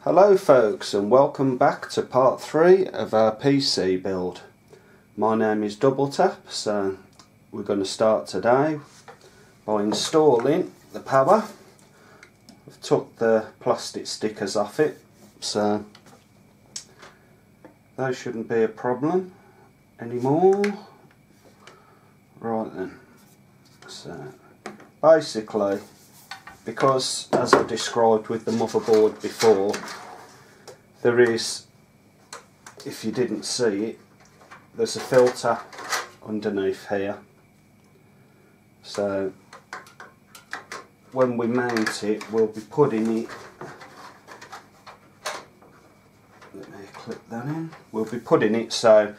Hello folks, and welcome back to part 3 of our PC build. My name is Double Tap, so we're going to start today by installing the power. I've took the plastic stickers off it, so those shouldn't be a problem anymore. Right then, so basically, because as I described with the motherboard before, there is, if you didn't see it, there's a filter underneath here. So when we mount it, we'll be putting it, let me clip that in, we'll be putting it so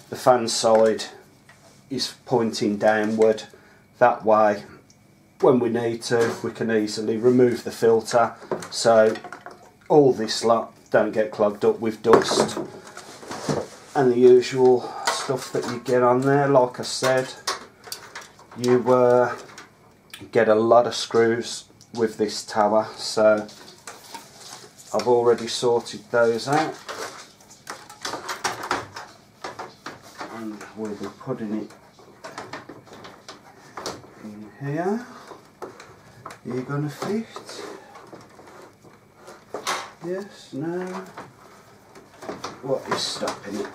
the fan side is pointing downward. That way when we need to, we can easily remove the filter so all this lot don't get clogged up with dust and the usual stuff that you get on there. Like I said, you get a lot of screws with this tower, so I've already sorted those out, and we'll be putting it in here. Are you going to fit? Yes, no? What is stopping it?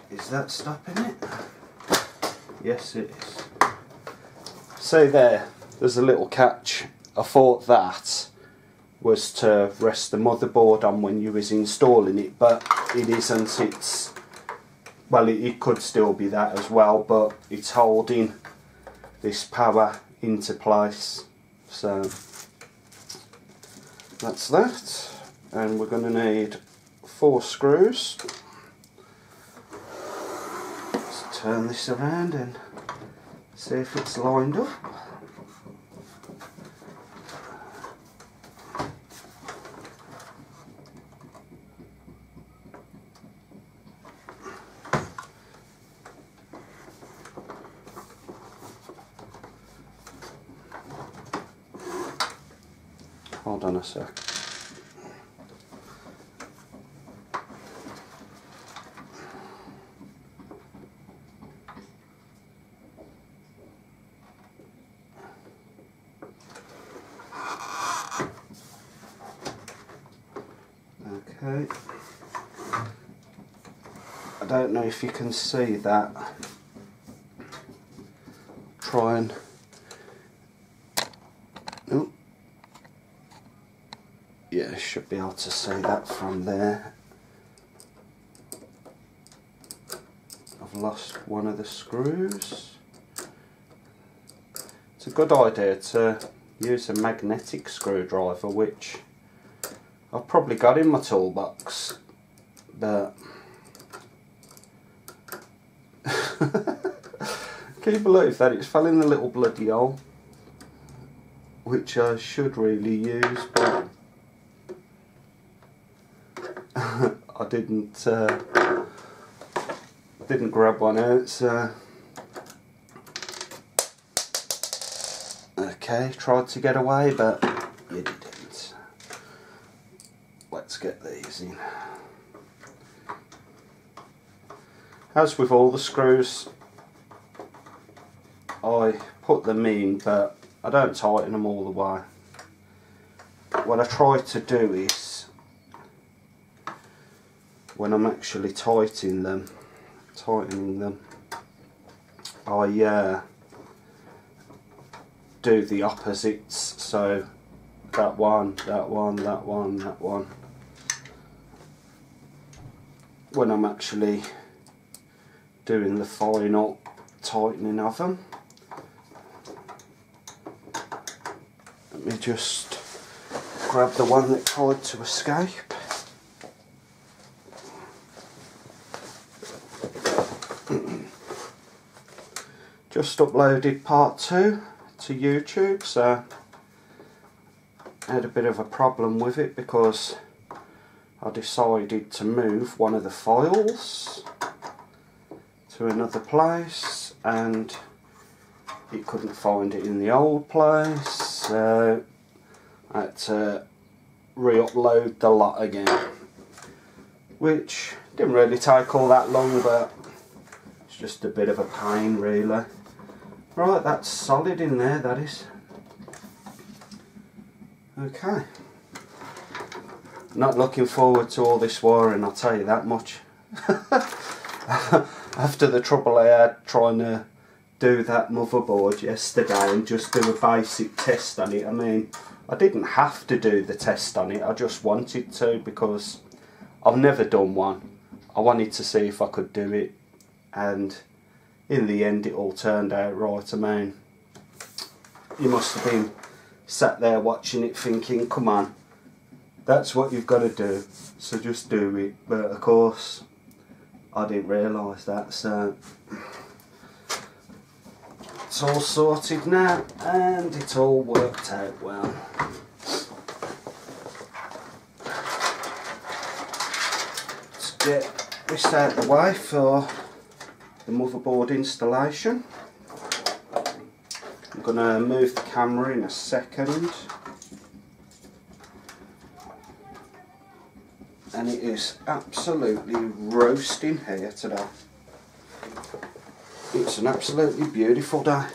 Is that stopping it? Yes, it is. See there's a little catch. I thought that was to rest the motherboard on when you was installing it, but it isn't. It's, well, it could still be that as well, but it's holding this power into place. So that's that, and we're going to need 4 screws. Let's turn this around and see if it's lined up. Hold on a sec. Okay. I don't know if you can see that. Try and... oh. Yeah, should be able to see that from there. I've lost one of the screws. It's a good idea to use a magnetic screwdriver, which I've probably got in my toolbox, but can you believe that it's fell in the little bloody hole, which I should really use, but I didn't grab one out, so okay, tried to get away, but you didn't. Let's get these in. As with all the screws, I put them in, but I don't tighten them all the way. What I try to do is, when I'm actually tightening them, I do the opposites, so that one, that one, that one, that one, when I'm actually doing the final tightening of them. Let me just grab the one that tried to escape. Just uploaded part 2 to YouTube, so I had a bit of a problem with it because I decided to move one of the files to another place and it couldn't find it in the old place, so I had to re-upload the lot again, which didn't really take all that long, but it's just a bit of a pain really. Right, that's solid in there, that is. Okay. Not looking forward to all this wiring, I'll tell you that much. After the trouble I had trying to do that motherboard yesterday and just do a basic test on it. I mean, I didn't have to do the test on it, I just wanted to because I've never done one. I wanted to see if I could do it, and in the end it all turned out right. I mean, you must have been sat there watching it thinking, come on, that's what you've got to do, so just do it. But of course I didn't realise that, so it's all sorted now and it all worked out well. Let's get this out of the way for the motherboard installation. I'm going to move the camera in a second. And it is absolutely roasting here today. It's an absolutely beautiful day.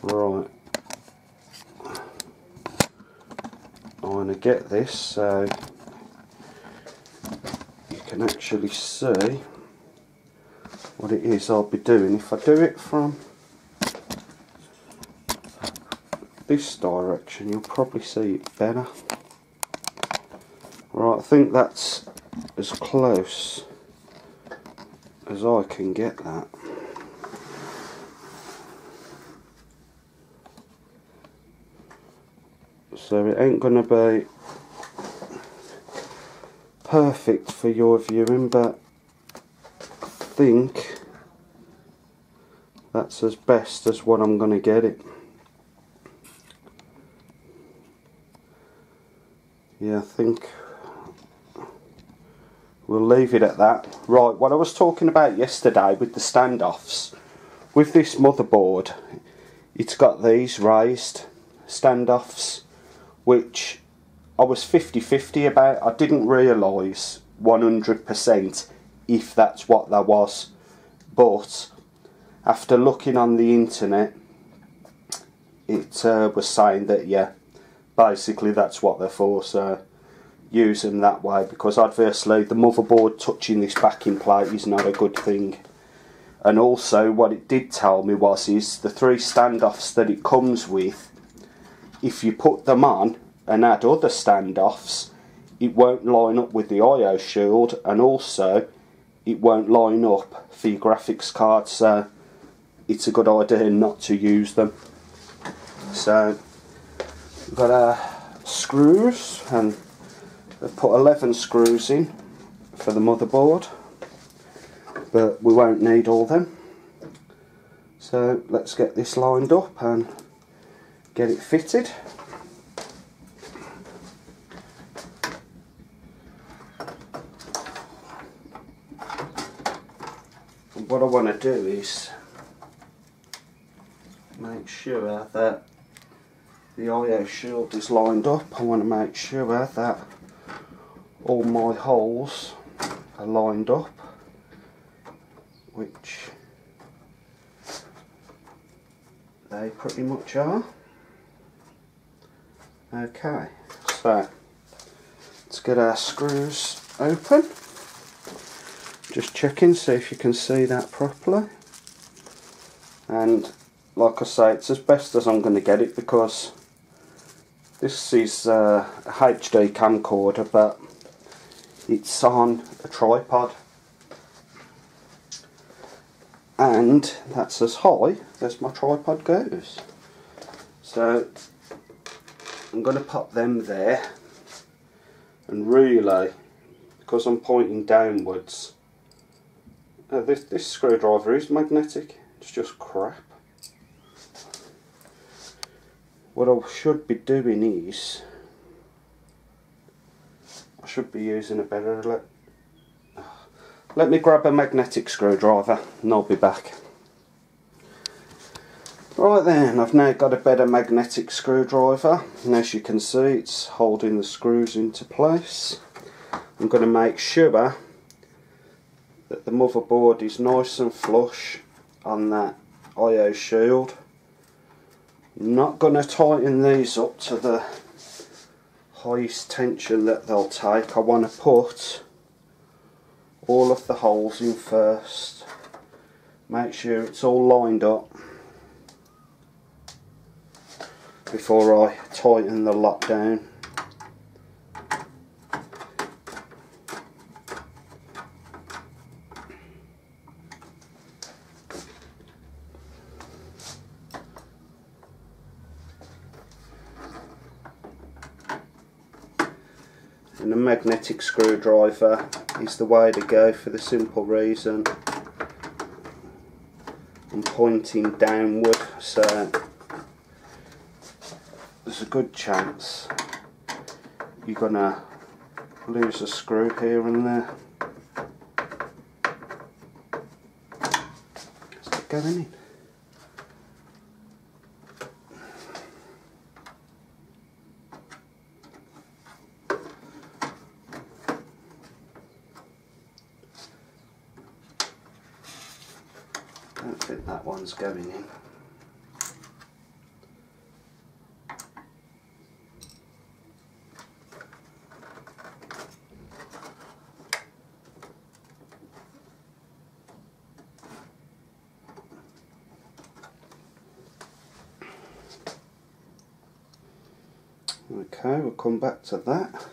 Right. I'm going to get this so you can actually see what it is I'll be doing. If I do it from this direction, you'll probably see it better. Right, I think that's as close as I can get that. So it ain't gonna be perfect for your viewing, but I think that's as best as what I'm gonna get it. Yeah, I think we'll leave it at that. Right, what I was talking about yesterday with the standoffs, with this motherboard, it's got these raised standoffs, which I was 50-50 about. I didn't realise 100% if that's what that was, but after looking on the internet, it was saying that, yeah, basically that's what they're for, so use them that way, because obviously the motherboard touching this backing plate is not a good thing. And also what it did tell me is the 3 standoffs that it comes with, if you put them on and add other standoffs, it won't line up with the IO shield, and also it won't line up for your graphics card, so it's a good idea not to use them. So we've got screws, and I've put 11 screws in for the motherboard, but we won't need all them. So let's get this lined up and get it fitted. And what I want to do is make sure that the IO shield is lined up. I want to make sure that all my holes are lined up, which they pretty much are. Okay, so let's get our screws open. Just checking, see if you can see that properly. And like I say, it's as best as I'm going to get it, because this is a HD camcorder, but it's on a tripod, and that's as high as my tripod goes. So I'm going to pop them there, and really, because I'm pointing downwards, this screwdriver is magnetic, it's just crap. What I should be doing is, I should be using a better, let me grab a magnetic screwdriver and I'll be back. Right then, I've now got a better magnetic screwdriver, and as you can see it's holding the screws into place. I'm going to make sure that the motherboard is nice and flush on that I/O shield. I'm not going to tighten these up to the highest tension that they'll take. I want to put all of the holes in first, make sure it's all lined up before I tighten the lot down. And a magnetic screwdriver is the way to go for the simple reason I'm pointing downward, so there's a good chance you're gonna lose a screw here and there. Is it going in? I don't think that one's going in. Okay, we'll come back to that.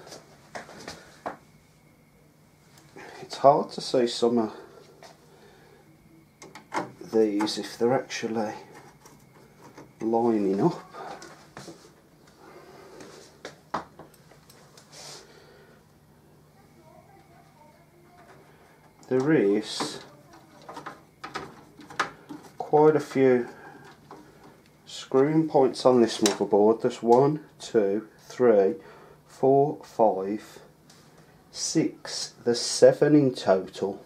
It's hard to see some of these if they're actually lining up. There is quite a few screwing points on this motherboard. There's 1, 2, 3, 4, 5, 6. There's 7 in total.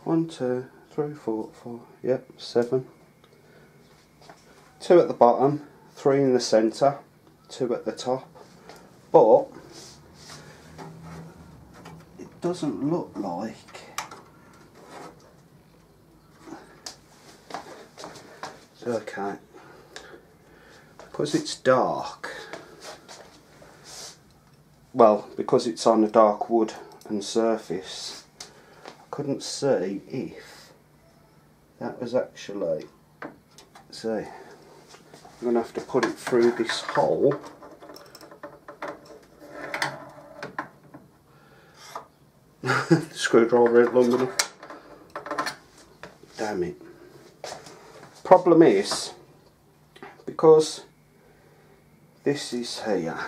1, 2, 3, 4, 5. Yep, 7. 2 at the bottom, 3 in the centre, 2 at the top. But it doesn't look like it's okay. Because it's dark, well, because it's on a dark wood and surface, I couldn't see if that was actually, see, I'm going to have to put it through this hole. The screwdriver ain't long enough. Damn it. Problem is, because this is here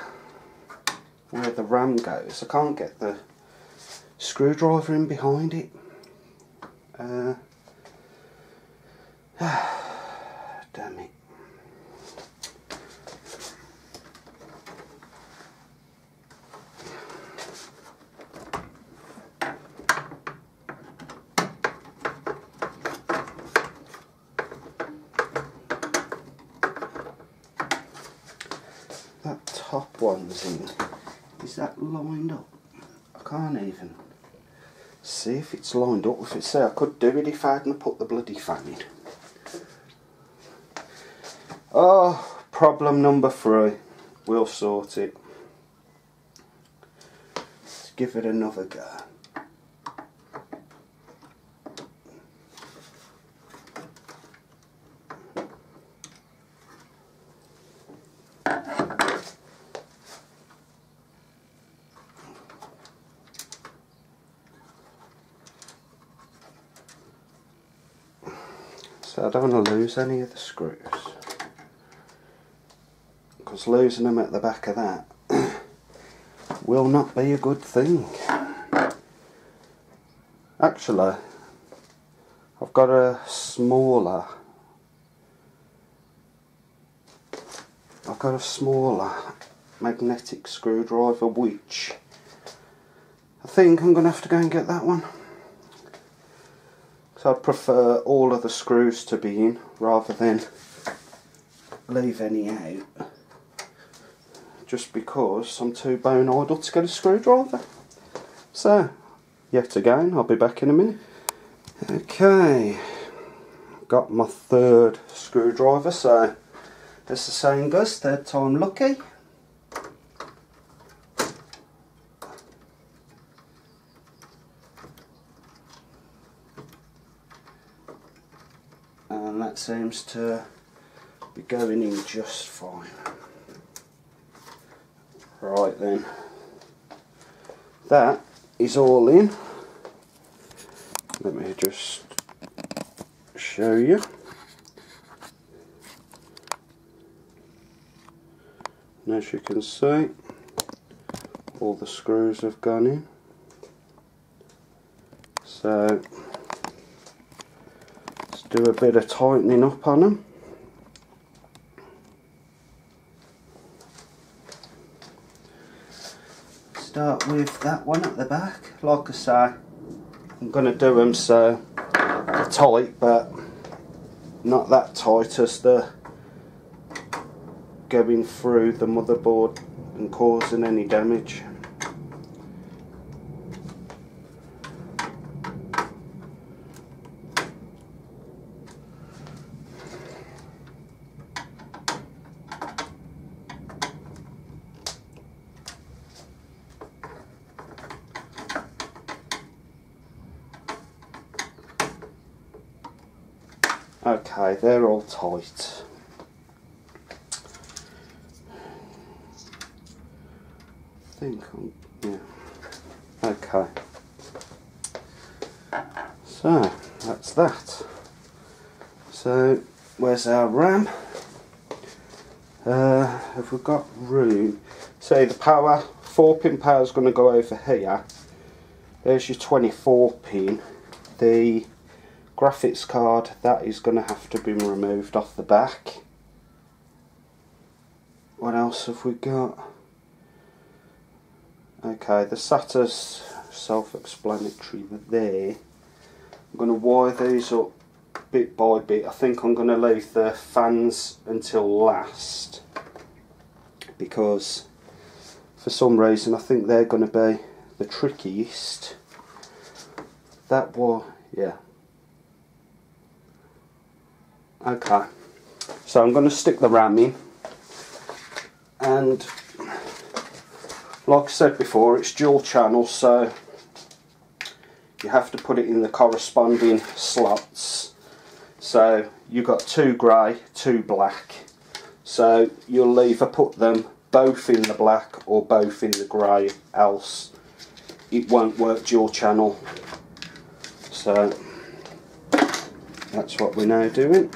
where the RAM goes, I can't get the screwdriver in behind it. Damn it. That top one's in. Is that lined up? I can't even see if it's lined up. If it's there, I could do it if I hadn't put the bloody fan in. Oh, problem number 3. We'll sort it. Let's give it another go. So I don't want to lose any of the screws, because losing them at the back of that will not be a good thing. Actually, I've got a smaller magnetic screwdriver, which I think I'm going to have to go and get that one. So I'd prefer all of the screws to be in rather than leave any out, just because I'm too bone idle to get a screwdriver. So, yet again, I'll be back in a minute. Okay, got my third screwdriver, so as the saying goes, third time lucky. And that seems to be going in just fine. Right then, that is all in. Let me just show you. And as you can see, all the screws have gone in. So let's do a bit of tightening up on them. Start with that one at the back. Like I say, I'm going to do them so they're tight, but not that tight as they're going through the motherboard and causing any damage. Okay, they're all tight. I think yeah. Okay. So that's that. So where's our RAM? Have we got room? So the power, 4-pin power is going to go over here. There's your 24-pin. The graphics card, that is going to have to be removed off the back. What else have we got? Okay, the SATA's self-explanatory there. I'm going to wire these up bit by bit. I think I'm going to leave the fans until last, because for some reason I think they're going to be the trickiest. That was, yeah. Okay, so I'm going to stick the RAM in, and like I said before, it's dual channel, so you have to put it in the corresponding slots. So you've got 2 grey, 2 black, so you'll either put them both in the black or both in the grey, else it won't work dual channel. So that's what we're now doing.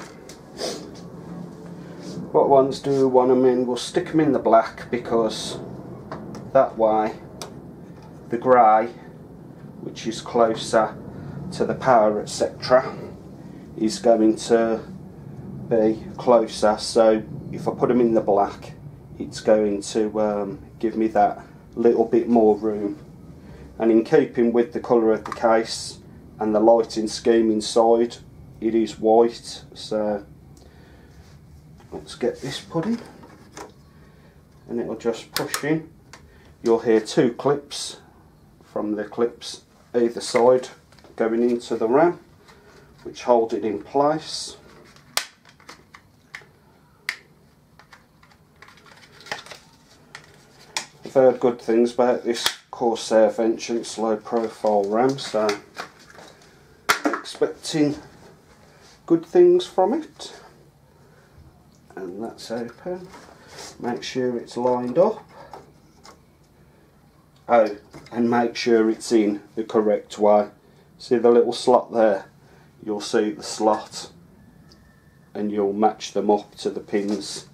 What ones do we want them in? We'll stick them in the black, because that way the grey, which is closer to the power etc., is going to be closer. So if I put them in the black, it's going to give me that little bit more room. And in keeping with the colour of the case and the lighting scheme inside, it is white. So let's get this put in, and it'll just push in. You'll hear 2 clips from the clips either side going into the RAM, which hold it in place. I've heard good things about this Corsair Vengeance low profile RAM, so expecting good things from it. And that's open. Make sure it's lined up. Oh, and make sure it's in the correct way. See the little slot there? You'll see the slot, and you'll match them up to the pins.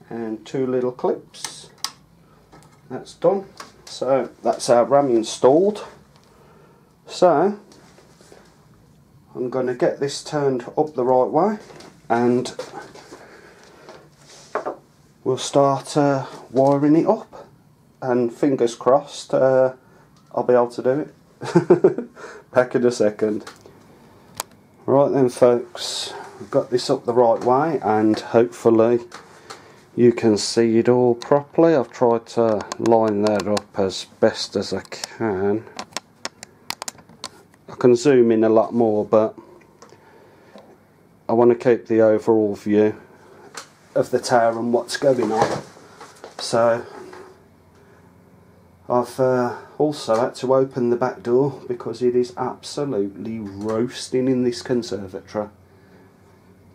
And 2 little clips. That's done. So that's our RAM installed. So I'm going to get this turned up the right way, and we'll start wiring it up, and fingers crossed I'll be able to do it. Back in a second. Right then folks, we've got this up the right way and hopefully you can see it all properly. I've tried to line that up as best as I can. I can zoom in a lot more, but I want to keep the overall view of the tower and what's going on. So I've also had to open the back door because it is absolutely roasting in this conservatory.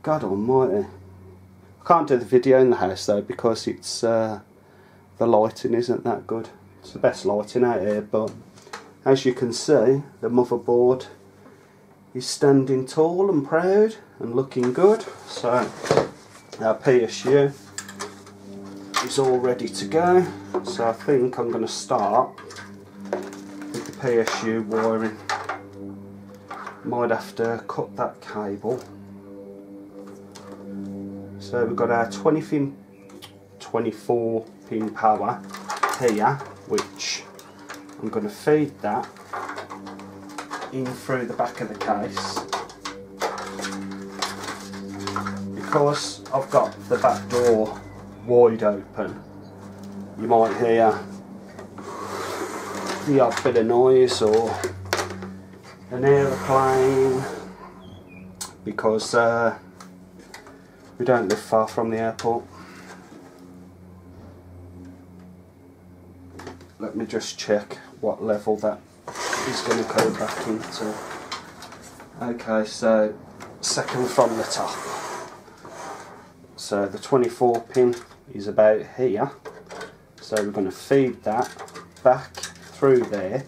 God almighty. I can't do the video in the house though because it's the lighting isn't that good. It's the best lighting out here, but as you can see, the motherboard is standing tall and proud and looking good. So our PSU is all ready to go. So I think I'm going to start with the PSU wiring. Might have to cut that cable. So we've got our 24 pin power here, which I'm going to feed that in through the back of the case. Because I've got the back door wide open, you might hear the odd bit of noise or an aeroplane, because we don't live far from the airport. Let me just check what level that is going to go back into. Okay, so second from the top. So the 24 pin is about here. So we're going to feed that back through there.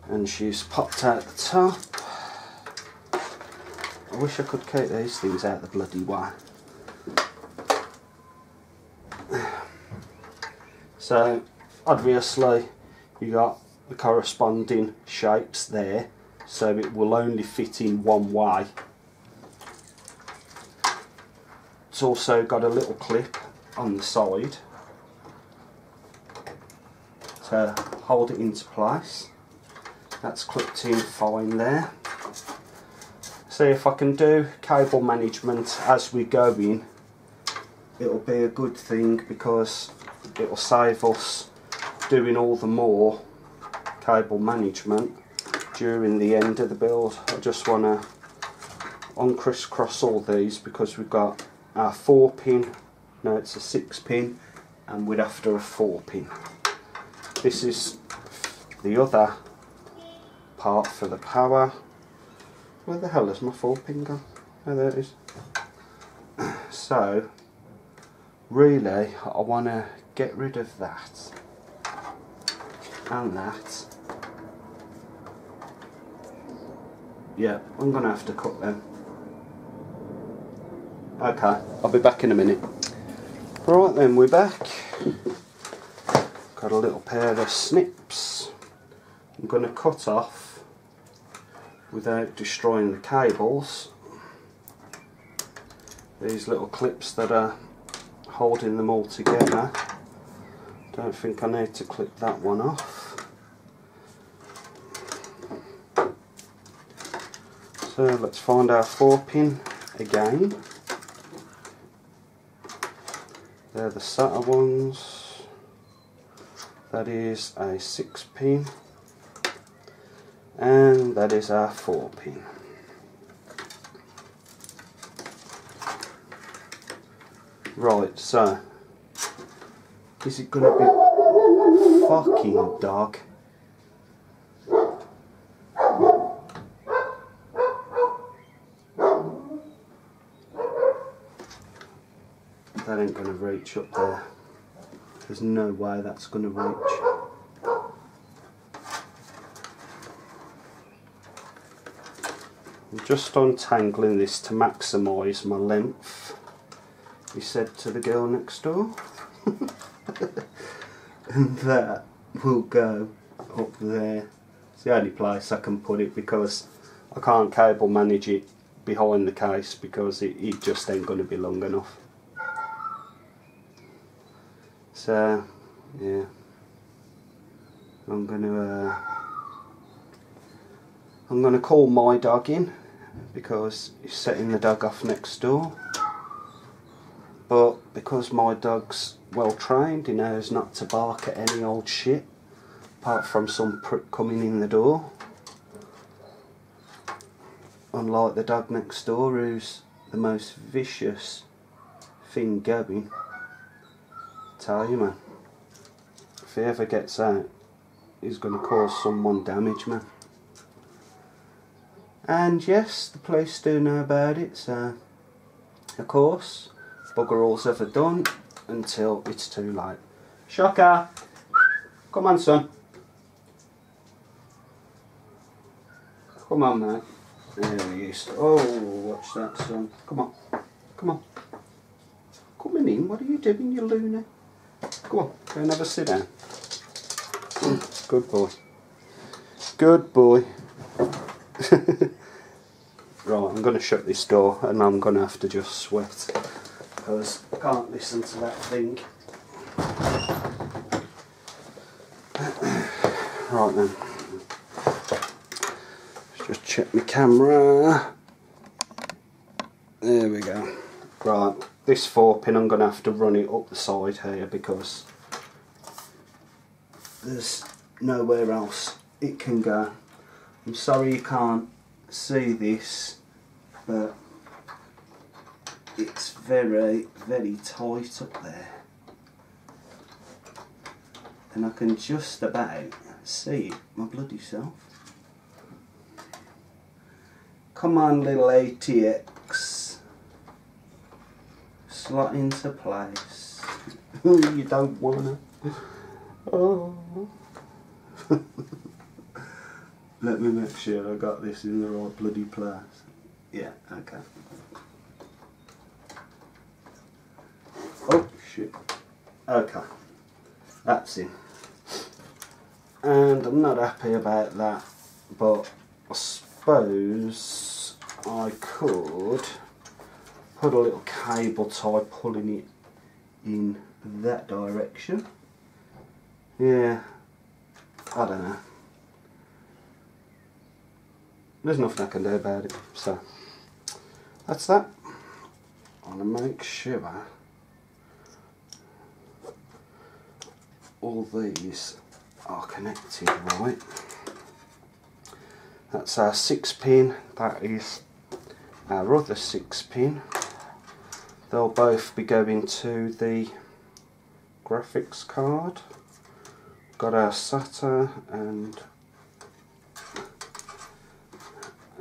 And she's popped out the top. I wish I could keep these things out the bloody way. So obviously you got the corresponding shapes there, so it will only fit in one way. It's also got a little clip on the side to hold it into place. That's clipped in fine there. See if I can do cable management as we go in. It'll be a good thing because it'll save us doing all the more cable management during the end of the build. I just want to uncrisscross all these because we've got our 4 pin, no it's a 6 pin, and we're after a 4 pin. This is the other part for the power. Where the hell is my 4 pin gone? Oh, there it is. So really I want to get rid of that and that. Yeah, I'm going to have to cut them. Okay, I'll be back in a minute. Right then, we're back. Got a little pair of snips. I'm going to cut off without destroying the cables these little clips that are holding them all together. Don't think I need to clip that one off. So let's find our 4 pin again. They're the SATA ones. That is a 6 pin. And that is our 4 pin. Right, so is it going to be fucking dog? That ain't going to reach up there. There's no way that's going to reach. I'm just untangling this to maximise my length, he said to the girl next door. And that will go up there. It's the only place I can put it because I can't cable manage it behind the case because it just ain't going to be long enough. So yeah, I'm going to I'm going to call my dog in because he's setting the dog off next door. But because my dog's well trained, he knows not to bark at any old shit, apart from some prick coming in the door. Unlike the dog next door, who's the most vicious thing going. Tell you, man, if he ever gets out, he's going to cause someone damage, man. And yes, the police do know about it, so of course, bugger all's ever done until it's too late. Shocker! Come on, son. Come on, mate. There he is. Oh, watch that, son. Come on. Come on. Coming in. What are you doing, you loony? Come on. Go and have a sit down. Good boy. Good boy. Right, I'm going to shut this door and I'm going to have to just sweat because I can't listen to that thing. Right then. Just check my camera. There we go. Right, this 4-pin I'm going to have to run it up the side here because there's nowhere else it can go. I'm sorry you can't see this, but it's very, very tight up there. And I can just about see it, my bloody self. Come on, little ATX. Slot into place. You don't wanna. Oh. Let me make sure I got this in the right bloody place. Yeah, okay. Oh, shit. Okay. That's in. And I'm not happy about that, but I suppose I could put a little cable tie pulling it in that direction. Yeah, I don't know. There's nothing I can do about it, so that's that. I want to make sure all these are connected right. That's our 6-pin, that is our other 6-pin. They'll both be going to the graphics card. Got our SATA and...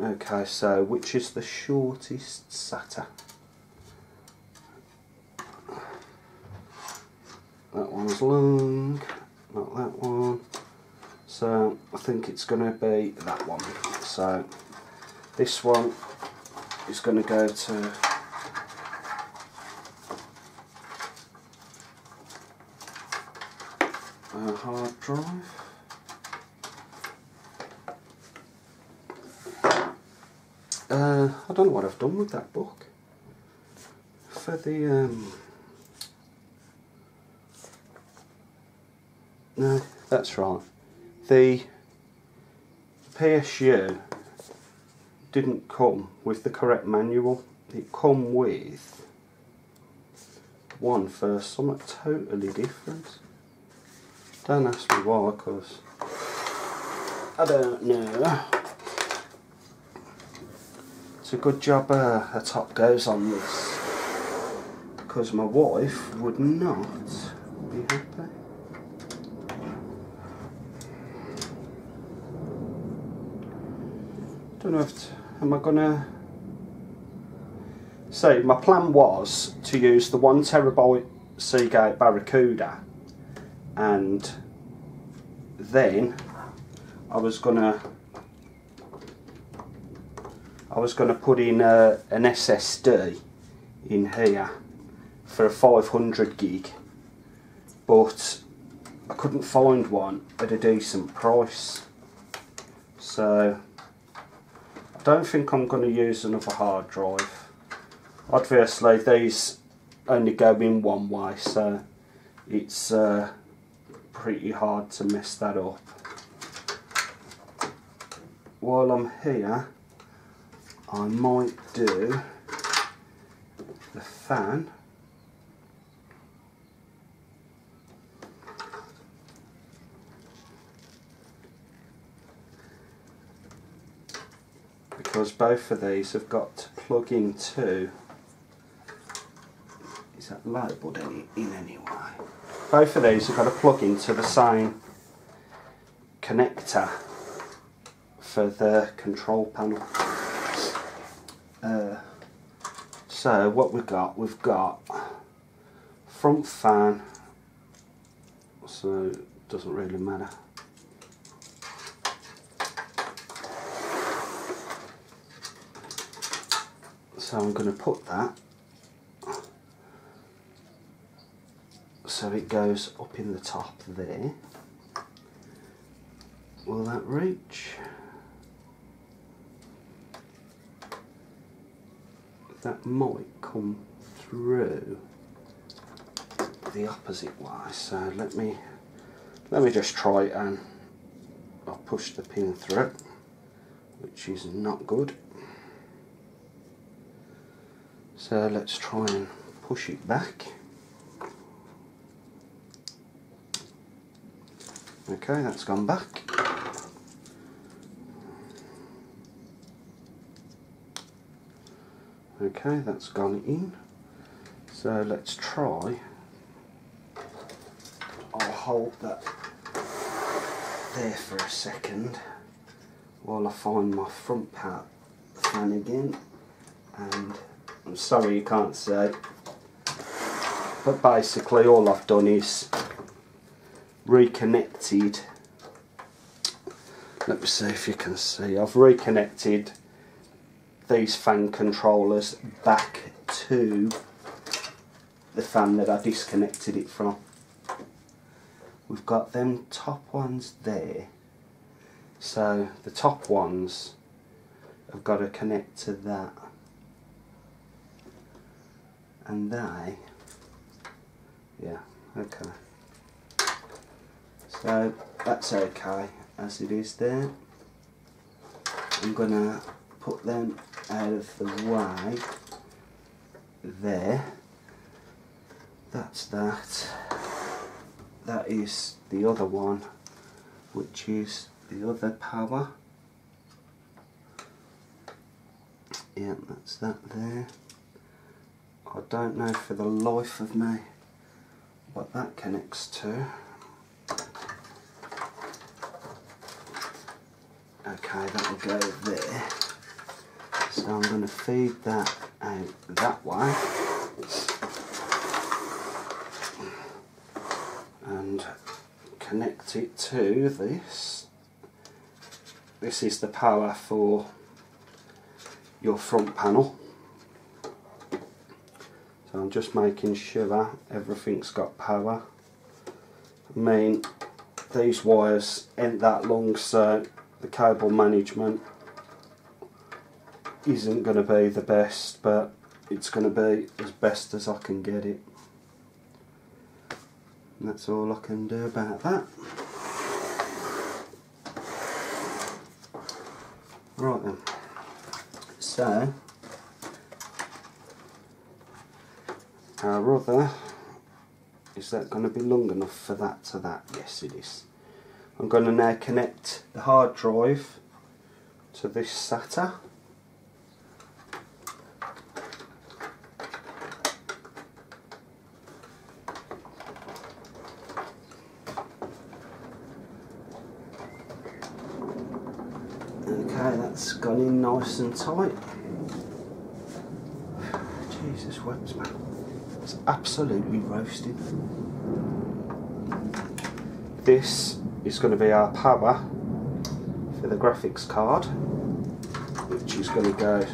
Okay, so which is the shortest SATA? That one's long, not that one. So I think it's going to be that one. So this one is going to go to a hard drive. I don't know what I've done with that book. For the no, that's right. The PSU didn't come with the correct manual. It come with one for something totally different. Don't ask me why, because I don't know. It's a good job a top goes on this, because my wife would not be happy. Don't know if am I gonna say my plan was to use the 1TB Seagate Barracuda, and then I was gonna put in an SSD in here for a 500 gig, but I couldn't find one at a decent price, so I don't think I'm going to use another hard drive. Obviously these only go in one way, so it's pretty hard to mess that up. while I'm here, I might do the fan. Because both of these have got to plug into, is that labelled in any way? Both of these have got to plug into the same connector for the control panel. So what we've got front fan, so it doesn't really matter. So I'm going to put that so it goes up in the top there. Will that reach? That might come through the opposite way. So let me just try it, and I'll push the pin through, which is not good. So let's try and push it back. Okay, that's gone back. Okay, that's gone in. So let's try. I'll hold that there for a second while I find my front part fan again. And I'm sorry you can't see, but basically all I've done is reconnected. Let me see if you can see. I've reconnected these fan controllers back to the fan that I disconnected it from. We've got them top ones there, so the top ones have got to connect to that, and they, yeah, okay. So that's okay as it is there. I'm gonna put them out of the way there. That's that. That is the other one, which is the other power. Yeah, that's that there. I don't know for the life of me what that connects to. Okay, that'll go there. So I'm going to feed that out that way and connect it to this. This is the power for your front panel. So I'm just making sure everything's got power. I mean, these wires ain't that long, so the cable management isn't going to be the best, but it's going to be as best as I can get it. And that's all I can do about that. Right then, so our other, is that going to be long enough for that to that? Yes, it is. I'm going to now connect the hard drive to this SATA. Okay, that's gone in nice and tight. Jesus whips, man. It's absolutely roasted. This is going to be our power for the graphics card, which is going to go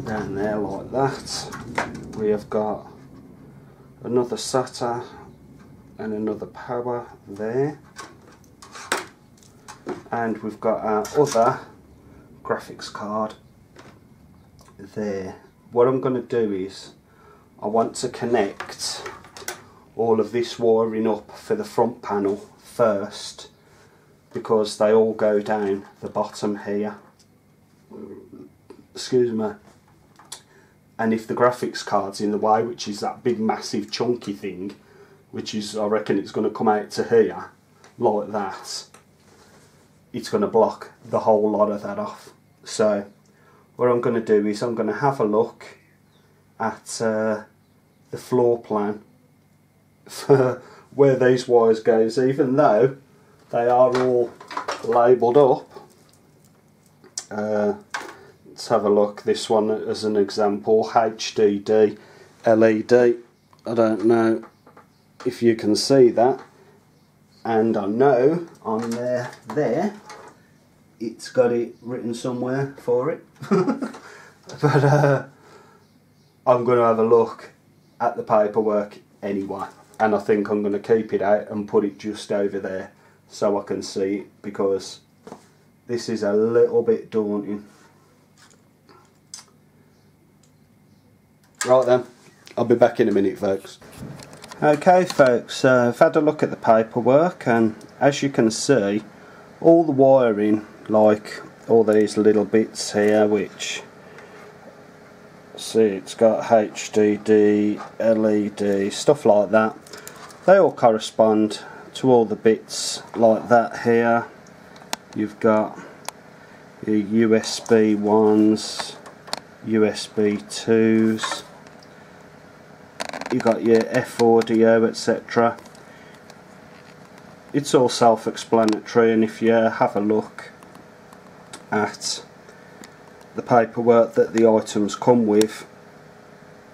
down there like that. We have got another SATA and another power there, and we've got our other graphics card there. What I'm going to do is I want to connect all of this wiring up for the front panel first because they all go down the bottom here. Excuse me. And if the graphics card's in the way, which is that big massive chunky thing, which is, I reckon it's going to come out to here like that, it's going to block the whole lot of that off. So what I'm going to do is I'm going to have a look at the floor plan for where these wires goes, even though they are all labelled up. Let's have a look. This one as an example, HDD LED. I don't know if you can see that, and I know on there it's got it written somewhere for it. But I'm going to have a look at the paperwork anyway, and I think I'm going to keep it out and put it just over there so I can see it, because this is a little bit daunting. Right then, I'll be back in a minute, folks. Okay folks, I've had a look at the paperwork, and as you can see, all the wiring, like all these little bits here, which, see, it's got HDD, LED, stuff like that, they all correspond to all the bits like that here. You've got your USB 1s, USB 2s, you've got your F audio, etc. It's all self-explanatory, and if you have a look at the paperwork that the items come with,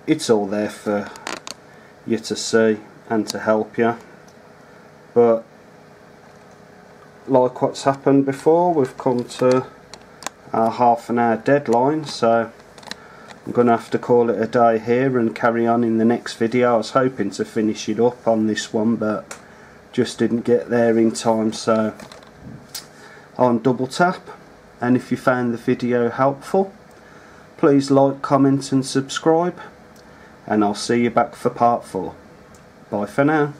it's all there for you to see and to help you. But like what's happened before, we've come to our half-an-hour deadline, so I'm going to have to call it a day here and carry on in the next video. I was hoping to finish it up on this one, but just didn't get there in time, so I'll double tap. And if you found the video helpful, please like, comment and subscribe, and I'll see you back for part 4. Bye for now.